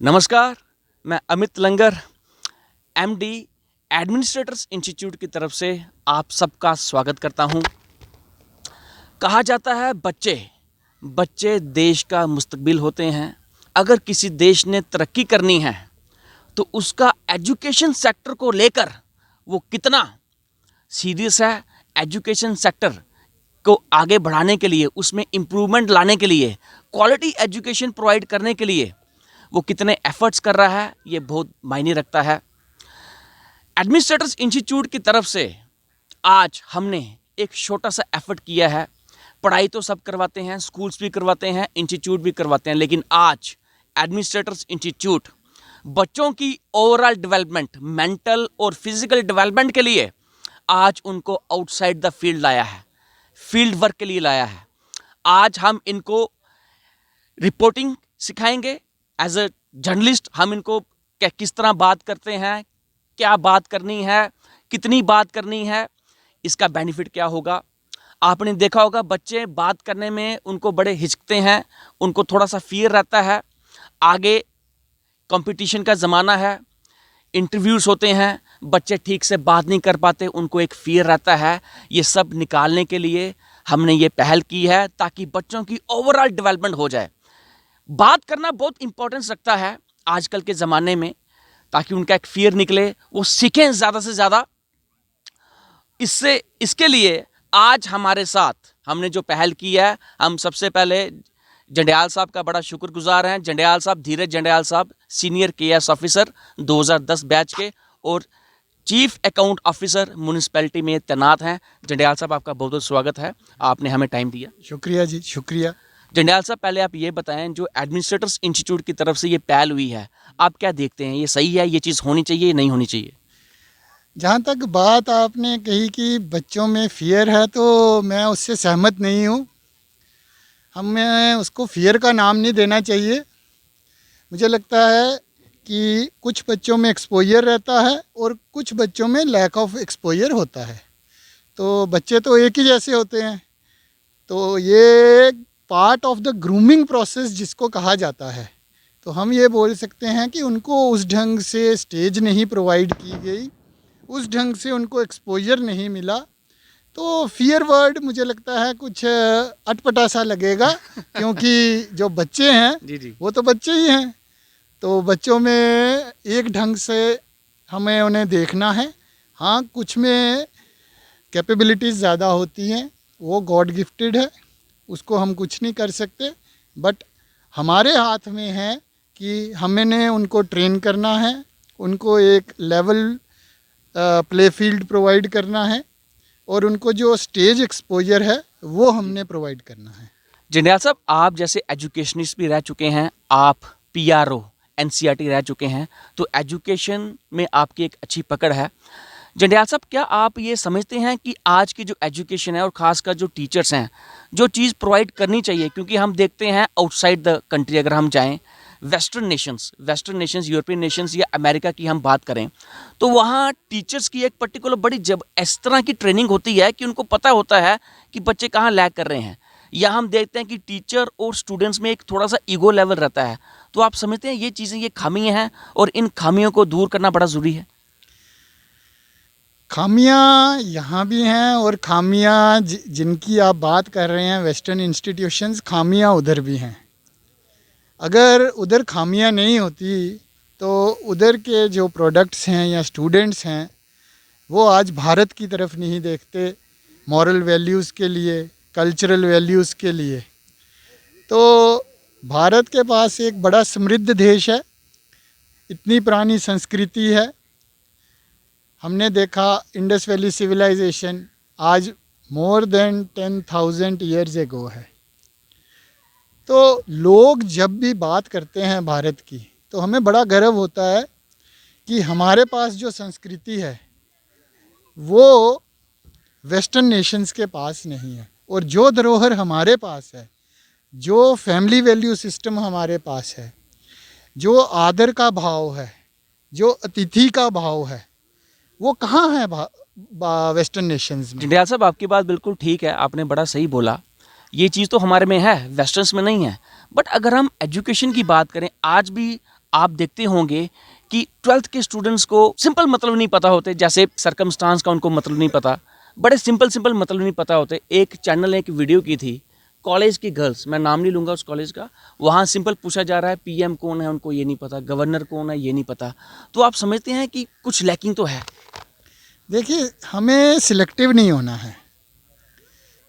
नमस्कार, मैं अमित लंगर MD administrators institute की तरफ से आप सबका स्वागत करता हूं। कहा जाता है बच्चे देश का मुस्तकबिल होते हैं। अगर किसी देश ने तरक्की करनी है तो उसका एजुकेशन सेक्टर को लेकर वो कितना सीरियस है, एजुकेशन सेक्टर को आगे बढ़ाने के लिए, उसमें इम्प्रूवमेंट लाने के लिए, क्वालिटी एजुकेशन प्रोवाइड करने के लिए वो कितने एफर्ट्स कर रहा है, ये बहुत मायने रखता है। एडमिनिस्ट्रेटर्स इंस्टीट्यूट की तरफ से आज हमने एक छोटा सा एफर्ट किया है। पढ़ाई तो सब करवाते हैं, स्कूल्स भी करवाते हैं, इंस्टीट्यूट भी करवाते हैं, लेकिन आज एडमिनिस्ट्रेटर्स इंस्टीट्यूट बच्चों की ओवरऑल डेवलपमेंट, मेंटल और फिजिकल डेवलपमेंट के लिए आज उनको आउटसाइड द फील्ड लाया है, फील्ड वर्क के लिए लाया है। आज हम इनको रिपोर्टिंग सिखाएंगे। एज अ जर्नलिस्ट हम इनको किस तरह बात करते हैं, क्या बात करनी है, कितनी बात करनी है, इसका बेनिफिट क्या होगा। आपने देखा होगा बच्चे बात करने में उनको बड़े हिचकते हैं, उनको थोड़ा सा फियर रहता है। आगे कंपटीशन का ज़माना है, इंटरव्यूज़ होते हैं, बच्चे ठीक से बात नहीं कर पाते, उनको एक फियर रहता है। ये सब निकालने के लिए हमने ये पहल की है ताकि बच्चों की ओवरऑल डेवलपमेंट हो जाए। बात करना बहुत इंपॉर्टेंस रखता है आजकल के ज़माने में, ताकि उनका एक फियर निकले, वो सीखें ज़्यादा से ज़्यादा। इसके लिए आज हमारे साथ हमने जो पहल की है, हम सबसे पहले जंडियाल साहब का बड़ा शुक्रगुजार हैं। जंडियाल साहब, धीरज जंडियाल साहब, सीनियर केएएस ऑफिसर 2010 बैच के और चीफ अकाउंट ऑफिसर म्यूनिसिपैलिटी में तैनात हैं। जंडियाल साहब, आपका बहुत बहुत स्वागत है, आपने हमें टाइम दिया। शुक्रिया जी, शुक्रिया। जंडियाल साहब, पहले आप ये बताएं, जो एडमिनिस्ट्रेटर्स इंस्टीट्यूट की तरफ से ये पहल हुई है, आप क्या देखते हैं, ये सही है, ये चीज़ होनी चाहिए, नहीं होनी चाहिए? जहाँ तक बात आपने कही कि बच्चों में फ़ियर है, तो मैं उससे सहमत नहीं हूँ। हमें उसको फ़ियर का नाम नहीं देना चाहिए। मुझे लगता है कि कुछ बच्चों में एक्सपोजर रहता है और कुछ बच्चों में लैक ऑफ एक्सपोजर होता है। तो बच्चे तो एक ही जैसे होते हैं। तो ये part of the grooming process जिसको कहा जाता है, तो हम ये बोल सकते हैं कि उनको उस ढंग से स्टेज नहीं प्रोवाइड की गई, उस ढंग से उनको एक्सपोजर नहीं मिला। तो फियर वर्ड मुझे लगता है कुछ अटपटा सा लगेगा क्योंकि जो बच्चे हैं जी। वो तो बच्चे ही हैं। तो बच्चों में एक ढंग से हमें उन्हें देखना है। हाँ, कुछ में कैपेबिलिटीज़ ज़्यादा होती हैं, वो गॉड गिफ्टेड है, उसको हम कुछ नहीं कर सकते। बट हमारे हाथ में है कि हमने उनको ट्रेन करना है, उनको एक लेवल प्ले फील्ड प्रोवाइड करना है और उनको जो स्टेज एक्सपोजर है वो हमने प्रोवाइड करना है। जंडियाल साहब, आप जैसे एजुकेशनिस्ट भी रह चुके हैं, आप पीआरओ एनसीईआरटी रह चुके हैं, तो एजुकेशन में आपकी एक अच्छी पकड़ है। जंडियाल साहब, क्या आप ये समझते हैं कि आज की जो एजुकेशन है और ख़ासकर जो टीचर्स हैं, जो चीज़ प्रोवाइड करनी चाहिए, क्योंकि हम देखते हैं आउटसाइड द कंट्री अगर हम जाएं, वेस्टर्न नेशंस, यूरोपियन नेशंस या अमेरिका की हम बात करें, तो वहाँ टीचर्स की एक पर्टिकुलर बड़ी जब इस तरह की ट्रेनिंग होती है कि उनको पता होता है कि बच्चे कहाँ लैग कर रहे हैं। या हम देखते हैं कि टीचर और स्टूडेंट्स में एक थोड़ा सा ईगो लेवल रहता है। तो आप समझते हैं ये चीज़ें, ये खामियाँ हैं और इन खामियों को दूर करना बड़ा ज़रूरी है? खामियां यहाँ भी हैं और खामियां जिनकी आप बात कर रहे हैं वेस्टर्न इंस्टीट्यूशंस, खामियां उधर भी हैं। अगर उधर खामियां नहीं होती तो उधर के जो प्रोडक्ट्स हैं या स्टूडेंट्स हैं वो आज भारत की तरफ नहीं देखते, मॉरल वैल्यूज़ के लिए, कल्चरल वैल्यूज़ के लिए। तो भारत के पास एक बड़ा समृद्ध देश है, इतनी पुरानी संस्कृति है। हमने देखा इंडस वैली सिविलाइजेशन आज मोर देन 10,000 ईयर्स एगो है। तो लोग जब भी बात करते हैं भारत की, तो हमें बड़ा गर्व होता है कि हमारे पास जो संस्कृति है वो वेस्टर्न नेशंस के पास नहीं है। और जो धरोहर हमारे पास है, जो फैमिली वैल्यू सिस्टम हमारे पास है, जो आदर का भाव है, जो अतिथि का भाव है, वो कहाँ है वेस्टर्न नेशंस में? जंडियाल साहब, आपकी बात बिल्कुल ठीक है, आपने बड़ा सही बोला। ये चीज़ तो हमारे में है, वेस्टर्न्स में नहीं है। बट अगर हम एजुकेशन की बात करें, आज भी आप देखते होंगे कि 12th के स्टूडेंट्स को सिंपल मतलब नहीं पता होते, जैसे सरकमस्टांस का उनको मतलब नहीं पता, बड़े सिंपल मतलब नहीं पता होते। एक चैनल ने एक वीडियो की थी, कॉलेज की गर्ल्स, मैं नाम नहीं लूँगा उस कॉलेज का, वहाँ सिंपल पूछा जा रहा है पीएम कौन है, उनको ये नहीं पता, गवर्नर कौन है ये नहीं पता। तो आप समझते हैं कि कुछ लैकिंग तो है। देखिए, हमें सिलेक्टिव नहीं होना है।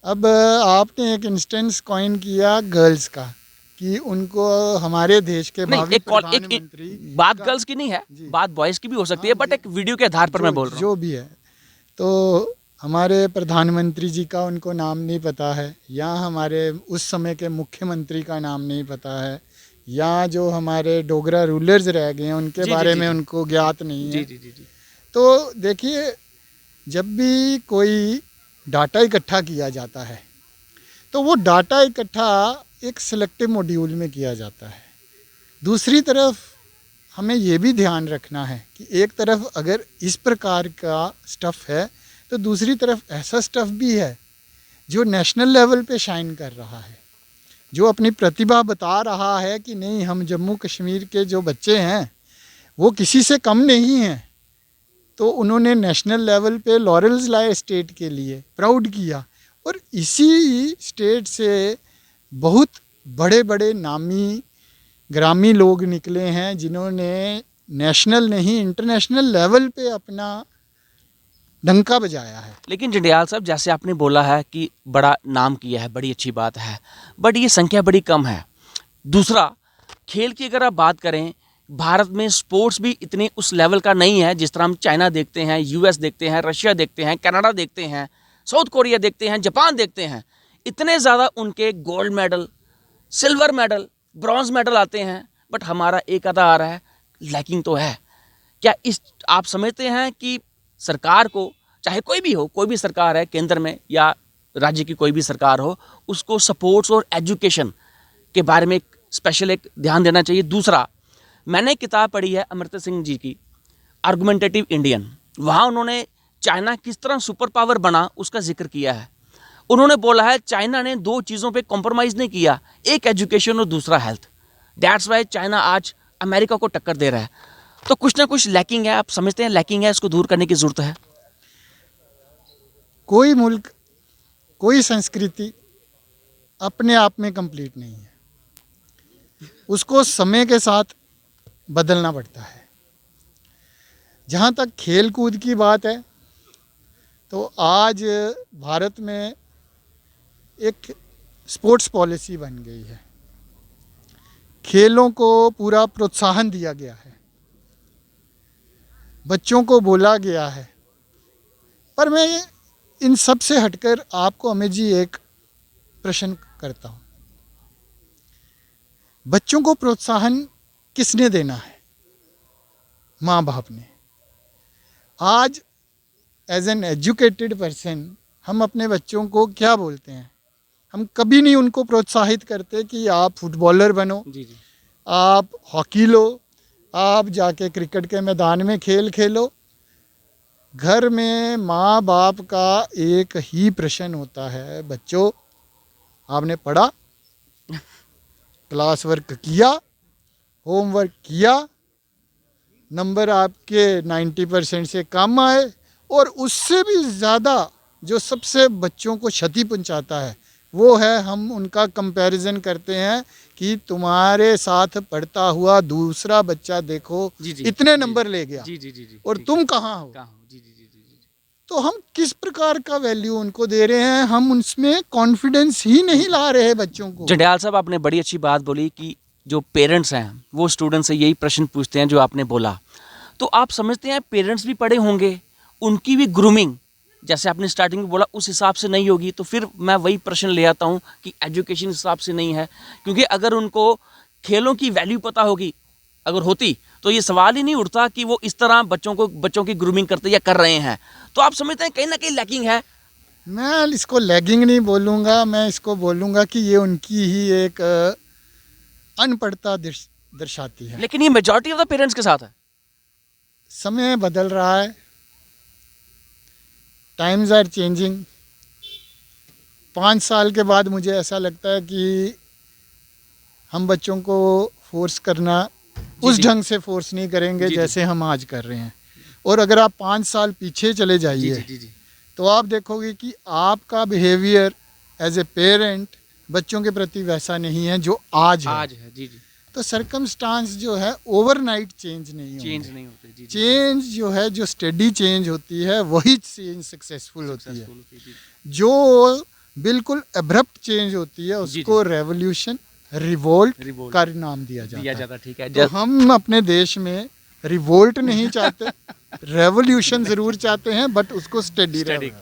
अब आपने एक इंस्टेंस कॉइन किया गर्ल्स का कि उनको हमारे देश के नहीं, भावी एक प्रधानमंत्री बात का, गर्ल्स की नहीं है, जी, बात बॉयज़ की भी हो सकती हाँ है, बट जी, एक वीडियो के आधार पर मैं बोल रहा हूँ। जो भी है, तो हमारे प्रधानमंत्री जी का उनको नाम नहीं पता है, या हमारे उस समय के मुख्यमंत्री का नाम नहीं पता है, या जो हमारे डोगरा रूलर्स रह गए हैं उनके जी जी बारे जी में जी उनको ज्ञात नहीं जी है। जी जी जी तो देखिए, जब भी कोई डाटा इकट्ठा किया जाता है तो वो डाटा इकट्ठा एक सिलेक्टिव मॉड्यूल में किया जाता है। दूसरी तरफ हमें ये भी ध्यान रखना है कि एक तरफ अगर इस प्रकार का स्टफ़ है तो दूसरी तरफ ऐसा स्टफ़ भी है जो नेशनल लेवल पे शाइन कर रहा है, जो अपनी प्रतिभा बता रहा है कि नहीं, हम जम्मू कश्मीर के जो बच्चे हैं वो किसी से कम नहीं हैं। तो उन्होंने नेशनल लेवल पे लॉरेल्स लाए स्टेट के लिए, प्राउड किया, और इसी स्टेट से बहुत बड़े बड़े नामी ग्रामी लोग निकले हैं जिन्होंने नेशनल नहीं इंटरनेशनल लेवल पे अपना डंका बजाया है। लेकिन जंडियाल साहब, जैसे आपने बोला है कि बड़ा नाम किया है, बड़ी अच्छी बात है, बट ये संख्या बड़ी कम है। दूसरा, खेल की अगर आप बात करें, भारत में स्पोर्ट्स भी इतने उस लेवल का नहीं है जिस तरह हम चाइना देखते हैं, यूएस देखते हैं, रशिया देखते हैं, कनाडा देखते हैं, साउथ कोरिया देखते हैं, जापान देखते हैं। इतने ज़्यादा उनके gold medal, silver medal, bronze medal आते हैं, बट हमारा एक आधा आ रहा है। लैकिंग तो है। क्या इस आप समझते हैं कि सरकार को, चाहे कोई भी हो, कोई भी सरकार है केंद्र में या राज्य की कोई भी सरकार हो, उसको स्पोर्ट्स और एजुकेशन के बारे में एक स्पेशल एक ध्यान देना चाहिए? दूसरा, मैंने एक किताब पढ़ी है अमृता सिंह जी की, आर्गुमेंटेटिव इंडियन। वहाँ उन्होंने चाइना किस तरह सुपर पावर बना उसका जिक्र किया है। उन्होंने बोला है चाइना ने दो चीज़ों पे कॉम्प्रोमाइज़ नहीं किया, एक एजुकेशन और दूसरा हेल्थ। दैट्स वाई चाइना आज अमेरिका को टक्कर दे रहा है। तो कुछ ना कुछ लैकिंग है, आप समझते हैं लैकिंग है, इसको दूर करने की ज़रूरत है। कोई मुल्क, कोई संस्कृति अपने आप में कंप्लीट नहीं है, उसको समय के साथ बदलना पड़ता है। जहाँ तक खेल कूद की बात है, तो आज भारत में एक स्पोर्ट्स पॉलिसी बन गई है, खेलों को पूरा प्रोत्साहन दिया गया है, बच्चों को बोला गया है। पर मैं इन सब से हटकर आपको अमित जी एक प्रश्न करता हूँ, बच्चों को प्रोत्साहन किसने देना है? माँ बाप ने। आज एज एन एजुकेटेड पर्सन हम अपने बच्चों को क्या बोलते हैं? हम कभी नहीं उनको प्रोत्साहित करते कि आप फुटबॉलर बनो, जी जी आप हॉकी लो, आप जाके क्रिकेट के मैदान में खेल खेलो। घर में माँ बाप का एक ही प्रश्न होता है, बच्चों आपने पढ़ा, क्लास वर्क किया, होमवर्क किया, नंबर आपके 90% से कम आए, और उससे भी ज़्यादा जो सबसे बच्चों को क्षति पहुंचाता है वो है, हम उनका कंपैरिजन करते हैं कि तुम्हारे साथ पढ़ता हुआ दूसरा बच्चा देखो जी जी इतने नंबर ले गया जी जी जी जी और तुम कहाँ हो। जी जी जी जी जी। तो हम किस प्रकार का वैल्यू उनको दे रहे हैं? हम उनमें कॉन्फिडेंस ही नहीं ला रहे बच्चों को। जंडियाल साहब, आपने बड़ी अच्छी बात बोली कि जो पेरेंट्स हैं वो स्टूडेंट से यही प्रश्न पूछते हैं जो आपने बोला। तो आप समझते हैं पेरेंट्स भी पढ़े होंगे, उनकी भी ग्रूमिंग जैसे आपने स्टार्टिंग में बोला उस हिसाब से नहीं होगी, तो फिर मैं वही प्रश्न ले आता हूँ कि एजुकेशन हिसाब से नहीं है। क्योंकि अगर उनको खेलों की वैल्यू पता होगी, अगर होती, तो ये सवाल ही नहीं उठता कि वो इस तरह बच्चों की ग्रूमिंग करते या कर रहे हैं। तो आप समझते हैं कहीं ना कहीं लैकिंग है? मैं इसको लैगिंग नहीं बोलूँगा, मैं इसको बोलूँगा कि ये उनकी ही एक अनपढ़ता दर्शाती है। लेकिन ये मेजॉरिटी ऑफ द पेरेंट्स के साथ है। समय बदल रहा है, टाइम्स आर चेंजिंग। 5 साल के बाद मुझे ऐसा लगता है कि हम बच्चों को फोर्स करना उस जी। ढंग से फोर्स नहीं करेंगे जी, जी। जैसे हम आज कर रहे हैं। और अगर आप 5 साल पीछे चले जी जाइए जी जी जी तो आप देखोगे कि आपका बिहेवियर एज ए पेरेंट बच्चों के प्रति वैसा नहीं है जो आज है। आज है। जी जी। तो सरकमस्टांस जो है ओवरनाइट चेंज नहीं चेंज होंगे। नहीं होते। जी जी। चेंज जो है, जो स्टेडी चेंज होती है, वही चेंज सक्सेसफुल होती है। सक्सेसफुल होती है। जी जो बिल्कुल अब्रप्ट चेंज होती है जी उसको रेवोल्यूशन, रिवोल्ट रिवोल्ट का नाम दिया दिया जाता है। जाता। ठीक है। तो हम अपने देश में रिवोल्ट नहीं चाहते, रेवोल्यूशन ज़रूर चाहते हैं, बट उसको स्टेडी स्टडी।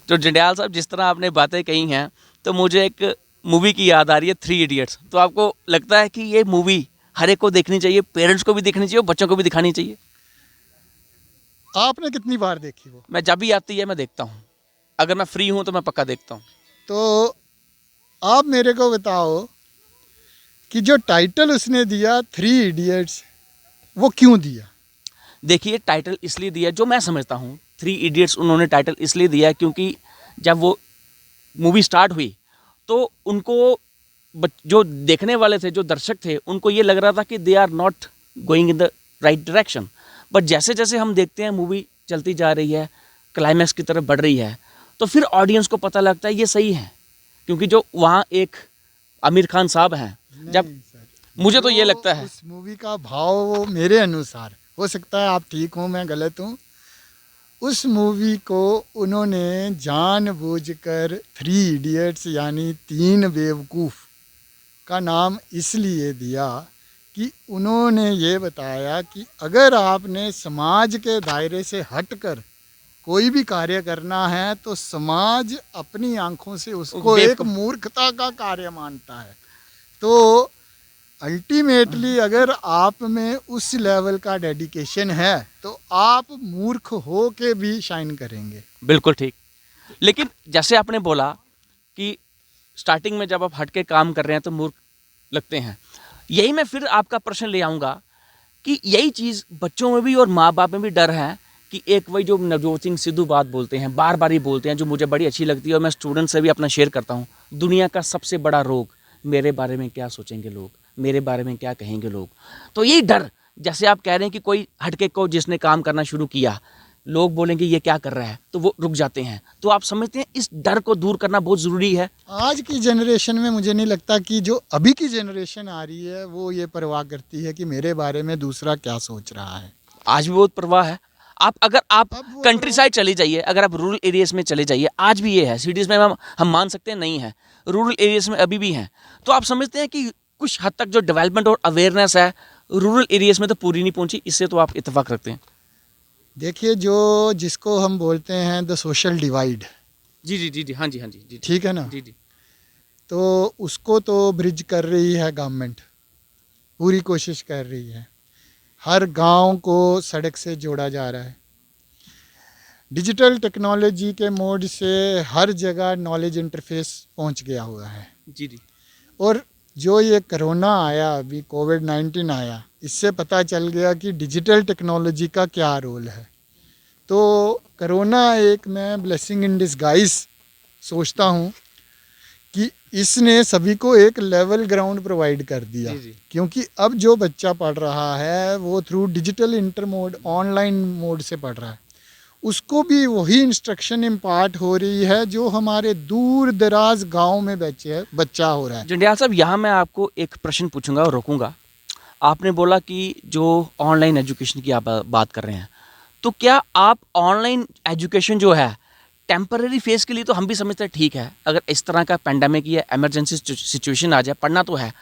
तो जंडियाल साहब, जिस तरह आपने बातें कही हैं, तो मुझे एक मूवी की याद आ रही है, 3 इडियट्स। तो आपको लगता है कि ये मूवी हर एक को देखनी चाहिए, पेरेंट्स को भी देखनी चाहिए और बच्चों को भी दिखानी चाहिए? आपने कितनी बार देखी वो? मैं जब भी आती है मैं देखता हूँ। अगर मैं फ्री हूँ तो मैं पक्का देखता हूँ। तो आप मेरे को बताओ कि जो टाइटल उसने दिया 3 इडियट्स, वो क्यों दिया? देखिए, टाइटल इसलिए दिया, जो मैं समझता हूँ, 3 इडियट्स उन्होंने टाइटल इसलिए दिया क्योंकि जब वो मूवी स्टार्ट हुई तो उनको जो देखने वाले थे, जो दर्शक थे, उनको ये लग रहा था कि they are not going in the right direction. But जैसे जैसे हम देखते हैं मूवी चलती जा रही है, क्लाइमैक्स की तरफ बढ़ रही है, तो फिर ऑडियंस को पता लगता है ये सही है। क्योंकि जो वहाँ एक आमिर खान साहब हैं, जब नहीं सर, मुझे तो ये जो लगता है, उस मूवी का भाव, वो मेरे अनुसार, हो सकता है आप ठीक हो मैं गलत हूँ, उस मूवी को उन्होंने जानबूझकर 3 इडियट्स यानी 3 बेवकूफ़ का नाम इसलिए दिया कि उन्होंने ये बताया कि अगर आपने समाज के दायरे से हटकर कोई भी कार्य करना है तो समाज अपनी आंखों से उसको एक मूर्खता का कार्य मानता है। तो अल्टीमेटली अगर आप में उस लेवल का डेडिकेशन है तो आप मूर्ख हो के भी शाइन करेंगे। बिल्कुल ठीक। लेकिन जैसे आपने बोला कि स्टार्टिंग में जब आप हट के काम कर रहे हैं तो मूर्ख लगते हैं, यही मैं फिर आपका प्रश्न ले आऊँगा कि यही चीज़ बच्चों में भी और माँ बाप में भी डर है कि एक वही जो नवजोत सिंह सिद्धू बात बोलते हैं, बार बार ही बोलते हैं, जो मुझे बड़ी अच्छी लगती है और मैं स्टूडेंट से भी अपना शेयर करता हूँ, दुनिया का सबसे बड़ा रोग, मेरे बारे में क्या सोचेंगे लोग, मेरे बारे में क्या कहेंगे लोग। तो यही डर, जैसे आप कह रहे हैं कि कोई हटके को जिसने काम करना शुरू किया, लोग बोलेंगे ये क्या कर रहा है, तो वो रुक जाते हैं। तो आप समझते हैं इस डर को दूर करना बहुत ज़रूरी है? आज की जनरेशन में मुझे नहीं लगता कि जो अभी की जनरेशन आ रही है वो ये परवाह करती है कि मेरे बारे में दूसरा क्या सोच रहा है। आज भी बहुत परवाह है। अगर आप अब वो कंट्री साइड चली जाइए, अगर आप रूरल एरियाज में चले जाइए, आज भी ये है। सिटीज़ में हम मान सकते हैं नहीं है, रूरल एरियाज में अभी भी हैं। तो आप समझते हैं कि कुछ हद तक जो डेवलपमेंट और अवेयरनेस है रूरल एरियाज में तो पूरी नहीं पहुंची, इससे तो आप इत्तेफाक रखते हैं? देखिए, जो जिसको हम बोलते हैं द सोशल डिवाइड, जी जी जी जी, हाँ जी हाँ जी जी ठीक है ना, जी जी। तो उसको तो ब्रिज कर रही है गवर्नमेंट, पूरी कोशिश कर रही है। हर गांव को सड़क से जोड़ा जा रहा है। डिजिटल टेक्नोलॉजी के मोड से हर जगह नॉलेज इंटरफेस पहुंच गया हुआ है। जी जी। और जो ये कोरोना आया, अभी कोविड-19 आया, इससे पता चल गया कि डिजिटल टेक्नोलॉजी का क्या रोल है। तो कोरोना एक मैं ब्लेसिंग इन डिस्गाइज सोचता हूँ कि इसने सभी को एक लेवल ग्राउंड प्रोवाइड कर दिया। जी, जी। क्योंकि अब जो बच्चा पढ़ रहा है वो through digital inter mode, online mode से पढ़ रहा है, उसको भी वही इंस्ट्रक्शन इम्पार्ट हो रही है जो हमारे दूर दराज गांव में बच्चा हो रहा है। जंडियाल साहब, यहाँ मैं आपको एक प्रश्न पूछूंगा और रोकूंगा। आपने बोला कि जो ऑनलाइन एजुकेशन की आप बात कर रहे हैं, तो क्या आप ऑनलाइन एजुकेशन जो है टेम्पररी फेज के लिए, तो हम भी समझते हैं ठीक है, अगर इस तरह का पेंडेमिक या इमरजेंसी सिचुएशन आ जाए, पढ़ना तो है,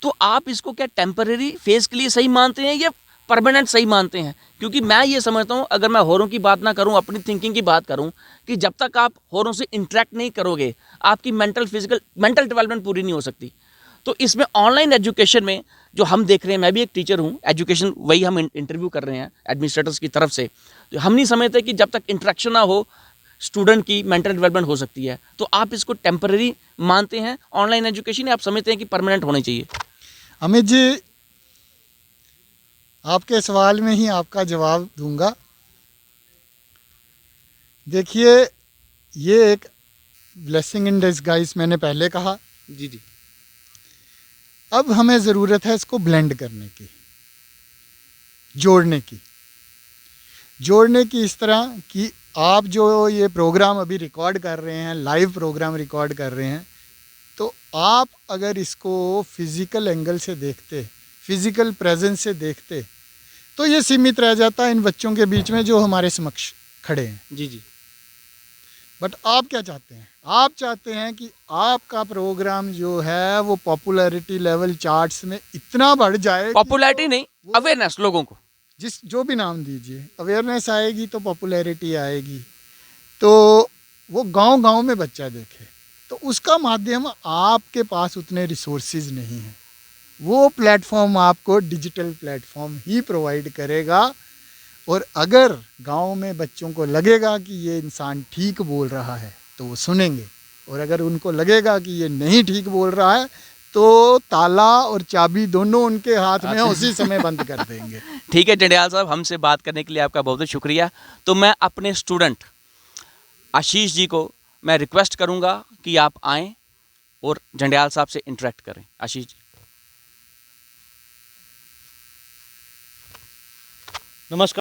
तो आप इसको क्या टेम्पररी फेज के लिए सही मानते हैं या परमानेंट सही मानते हैं? क्योंकि मैं ये समझता हूँ, अगर मैं होरों की बात ना करूँ, अपनी थिंकिंग की बात करूँ, कि जब तक आप होरों से इंटरेक्ट नहीं करोगे, आपकी मेंटल डेवलपमेंट पूरी नहीं हो सकती। तो इसमें ऑनलाइन एजुकेशन में जो हम देख रहे हैं, मैं भी एक टीचर हूँ, एजुकेशन वही हम इंटरव्यू कर रहे हैं एडमिनिस्ट्रेटर्स की तरफ से, तो हम नहीं समझते कि जब तक इंटरेक्शन ना हो स्टूडेंट की मेंटल डेवलपमेंट हो सकती है। तो आप इसको टेम्पररी मानते हैं ऑनलाइन एजुकेशन, या आप समझते हैं कि परमानेंट होनी चाहिए? अमित जी, आपके सवाल में ही आपका जवाब दूंगा। देखिए, ये एक ब्लेसिंग इन डिस्गाइज मैंने पहले कहा। जी जी। अब हमें ज़रूरत है इसको ब्लेंड करने की। जोड़ने की इस तरह कि आप जो ये प्रोग्राम अभी रिकॉर्ड कर रहे हैं, लाइव प्रोग्राम रिकॉर्ड कर रहे हैं, तो आप अगर इसको फिज़िकल एंगल से देखते, फिज़िकल प्रेजेंस से देखते, तो ये सीमित रह जाता इन बच्चों के बीच में जो हमारे समक्ष खड़े हैं। जी जी। बट आप क्या चाहते हैं? आप चाहते हैं कि आपका प्रोग्राम जो है वो पॉपुलैरिटी लेवल चार्ट्स में इतना बढ़ जाए, पॉपुलैरिटी नहीं, अवेयरनेस लोगों को, जो भी नाम दीजिए, अवेयरनेस आएगी तो पॉपुलैरिटी आएगी, तो वो गांव-गांव में बच्चा देखे। तो उसका माध्यम आपके पास उतने रिसोर्सेज नहीं हैं। वो प्लेटफॉर्म आपको डिजिटल प्लेटफॉर्म ही प्रोवाइड करेगा। और अगर गांव में बच्चों को लगेगा कि ये इंसान ठीक बोल रहा है तो वो सुनेंगे, और अगर उनको लगेगा कि ये नहीं ठीक बोल रहा है तो ताला और चाबी दोनों उनके हाथ में उसी समय बंद कर देंगे। ठीक है जंडियाल साहब, हमसे बात करने के लिए आपका बहुत बहुत शुक्रिया। तो मैं अपने स्टूडेंट आशीष जी को मैं रिक्वेस्ट करूंगा कि आप आएँ और जंडियाल साहब से इंटरेक्ट करें। आशीष जी। नमस्कार।